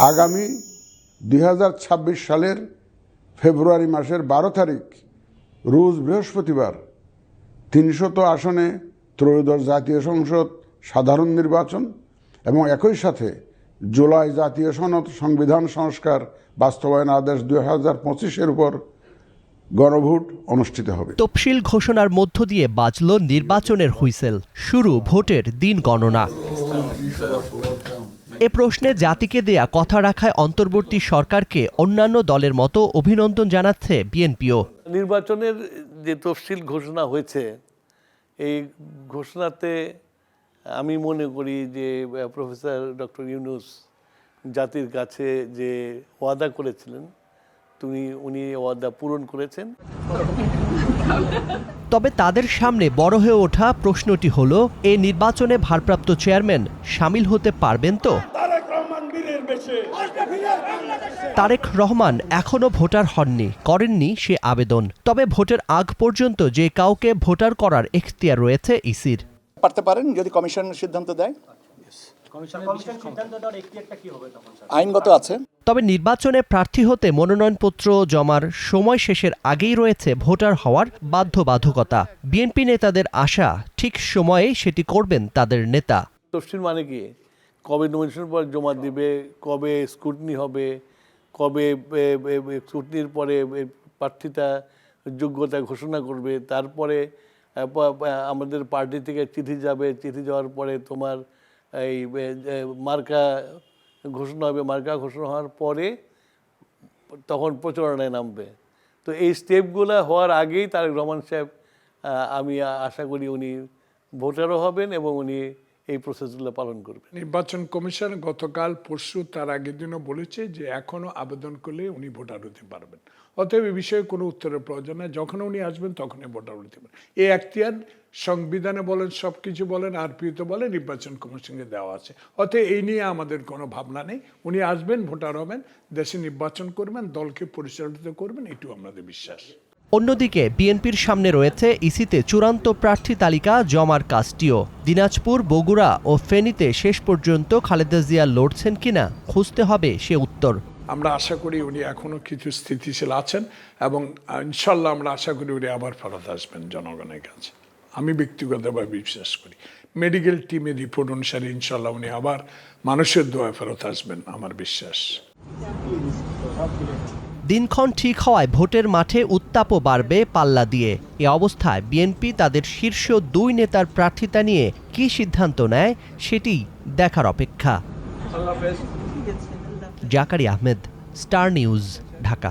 আগামী 2026 সালের ফেব্রুয়ারি মাসের 12 তারিখ রোজ বৃহস্পতিবার 300 আসনে ত্রয়োদশ জাতীয় সংসদ সাধারণ নির্বাচন এবং একই সাথে জুলাই জাতীয় সনদ সংবিধান সংস্কার বাস্তবায়ন আদেশ 2025-এর উপর গণভোট অনুষ্ঠিত হবে। তফসিল ঘোষণার মধ্য দিয়ে বাজল নির্বাচনের হুইসেল, শুরু ভোটের দিন গণনা। এ প্রশ্নে জাতিকে দেয়া কথা রাখায় অন্তর্বর্তী সরকারকে অন্যান্য দলের মতো অভিনন্দন জানাচ্ছে বিএনপিও। নির্বাচনের যে তফসিল ঘোষণা হয়েছে, এই ঘোষণাতে আমি মনে করি যে প্রফেসর ডক্টর ইউনূস জাতির কাছে যে ওয়াদা করেছিলেন উনি ওয়াদা পূরণ করেছেন। তবে তাদের সামনে বড় হয়ে ওঠা প্রশ্নটি হলো, এই নির্বাচনে ভারপ্রাপ্ত চেয়ারম্যান শামিল হতে পারবেন তো? তারেক রহমান এখনো ভোটার হননি, করেননি সে আবেদন। তবে ভোটের আগ পর্যন্ত যে কাউকে ভোটার করার এখতিয়ার রয়েছে ইসির। পারতে পারেন যদি কমিশন সিদ্ধান্ত দেয়। আইনগত আছে। তবে নির্বাচনে প্রার্থী হতে মনোনয়নপত্র জমার সময় শেষের আগেই রয়েছে ভোটার হওয়ার বাধ্যবাধকতা। বিএনপি নেতাদের আশা, ঠিক সময়ে সেটি করবেন তাদের নেতা। তফসিল মানে কি? কবে নমিনেশন পর জমা দিবে, কবে স্ক্রুটনি হবে, কবে স্ক্রুটনির পরে প্রার্থিতা যোগ্যতা ঘোষণা করবে, তারপরে আমাদের পার্টি থেকে চিঠি যাবে, চিঠি যাওয়ার পরে তোমার এই মার্কা ঘোষণা হবে, মার্কা ঘোষণা হওয়ার পরে তখন প্রচারণায় নামবে। তো এই স্টেপগুলো হওয়ার আগেই তারেক রহমান সাহেব, আমি আশা করি উনি ভোটারও হবেন এবং উনি এই প্রসেসগুলো পালন করবেন। নির্বাচন কমিশন গতকাল পরশু তার আগের দিনও বলেছে যে এখনো আবেদন করলে উনি ভোটার হতে পারবেন। অতএব এই বিষয়ে কোনো উত্তরের প্রয়োজন নেই, যখন উনি আসবেন তখনই ভোটার হতে পারবেন। এই এখতিয়ার সংবিধানে বলেন, সব কিছু বলেন, আরপিওতে বলেন, নির্বাচন কমিশনকে দেওয়া আছে। অতএব এই নিয়ে আমাদের কোনো ভাবনা নেই। উনি আসবেন, ভোটার হবেন, দেশে নির্বাচন করবেন, দলকে পরিচালিত করবেন, এটুকু আমাদের বিশ্বাস। অন্যদিকে বিএনপির সামনে রয়েছে ইসিতে চূড়ান্ত প্রার্থী তালিকা জমার কাজটিও। দিনাজপুর, বগুড়া ও ফেনীতে শেষ পর্যন্ত খালেদা জিয়া লড়ছেন কিনা খুঁজতে হবে সে উত্তর। আমরা আশা করি উনি এখনো কিছু স্থিতিশীল আছেন এবং ইনশাল্লাহ আমরা আশা করি উনি আবার ফেরত আসবেন জনগণের কাছে। আমি ব্যক্তিগতভাবে বিশ্বাস করি মেডিকেল টিমের রিপোর্ট অনুসারে ইনশাল্লাহ উনি আবার মানুষের দোয়া ফেরত আসবেন, আমার বিশ্বাস। দিনক্ষণ ঠিক হওয়ায় ভোটের মাঠে উত্তাপও বাড়বে পাল্লা দিয়ে। এ অবস্থায় বিএনপি তাদের শীর্ষ 2 নেতার প্রার্থিতা নিয়ে কী সিদ্ধান্ত নেয় সেটি দেখার অপেক্ষা। Zakaria Ahmed, star news, Dhaka.